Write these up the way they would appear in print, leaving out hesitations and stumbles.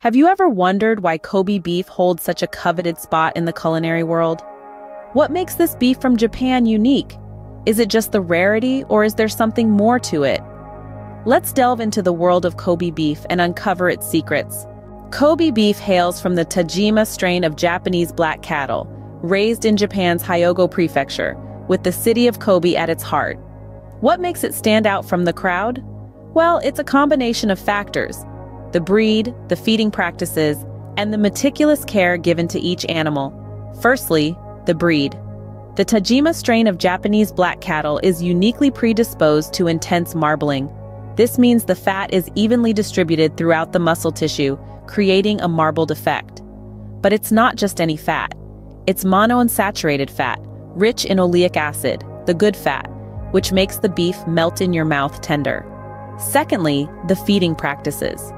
Have you ever wondered why Kobe beef holds such a coveted spot in the culinary world? What makes this beef from Japan unique? Is it just the rarity, or is there something more to it? Let's delve into the world of Kobe beef and uncover its secrets. Kobe beef hails from the Tajima strain of Japanese black cattle, raised in Japan's Hyogo Prefecture, with the city of Kobe at its heart. What makes it stand out from the crowd? Well, it's a combination of factors: the breed, the feeding practices, and the meticulous care given to each animal. Firstly, the breed. The Tajima strain of Japanese black cattle is uniquely predisposed to intense marbling. This means the fat is evenly distributed throughout the muscle tissue, creating a marbled effect. But it's not just any fat. It's monounsaturated fat, rich in oleic acid, the good fat, which makes the beef melt in your mouth tender. Secondly, the feeding practices.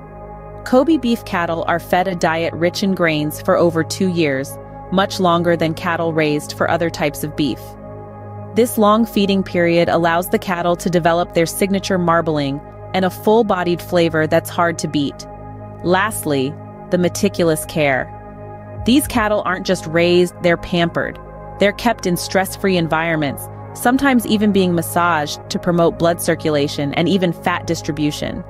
Kobe beef cattle are fed a diet rich in grains for over 2 years, much longer than cattle raised for other types of beef. This long feeding period allows the cattle to develop their signature marbling and a full-bodied flavor that's hard to beat. Lastly, the meticulous care. These cattle aren't just raised, they're pampered. They're kept in stress-free environments, sometimes even being massaged to promote blood circulation and even fat distribution.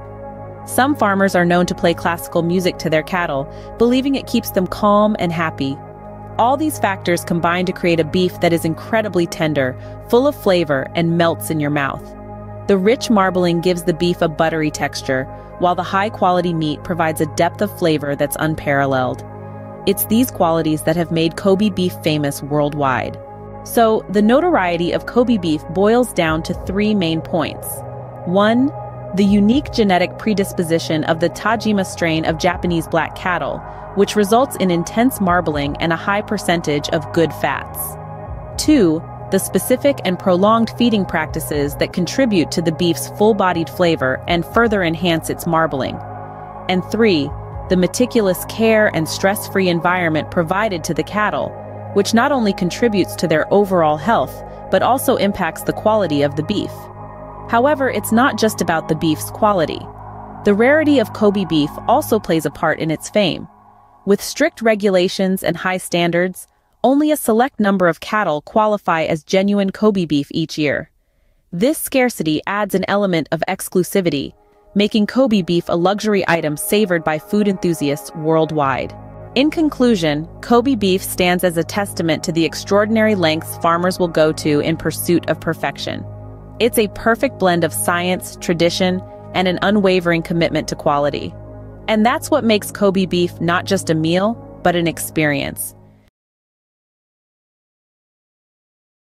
Some farmers are known to play classical music to their cattle, believing it keeps them calm and happy. All these factors combine to create a beef that is incredibly tender, full of flavor, and melts in your mouth. The rich marbling gives the beef a buttery texture, while the high-quality meat provides a depth of flavor that's unparalleled. It's these qualities that have made Kobe beef famous worldwide. So, the notoriety of Kobe beef boils down to 3 main points. 1. The unique genetic predisposition of the Tajima strain of Japanese black cattle, which results in intense marbling and a high percentage of good fats. 2. The specific and prolonged feeding practices that contribute to the beef's full-bodied flavor and further enhance its marbling. And 3. The meticulous care and stress-free environment provided to the cattle, which not only contributes to their overall health, but also impacts the quality of the beef. However, it's not just about the beef's quality. The rarity of Kobe beef also plays a part in its fame. With strict regulations and high standards, only a select number of cattle qualify as genuine Kobe beef each year. This scarcity adds an element of exclusivity, making Kobe beef a luxury item savored by food enthusiasts worldwide. In conclusion, Kobe beef stands as a testament to the extraordinary lengths farmers will go to in pursuit of perfection. It's a perfect blend of science, tradition, and an unwavering commitment to quality. And that's what makes Kobe beef not just a meal, but an experience.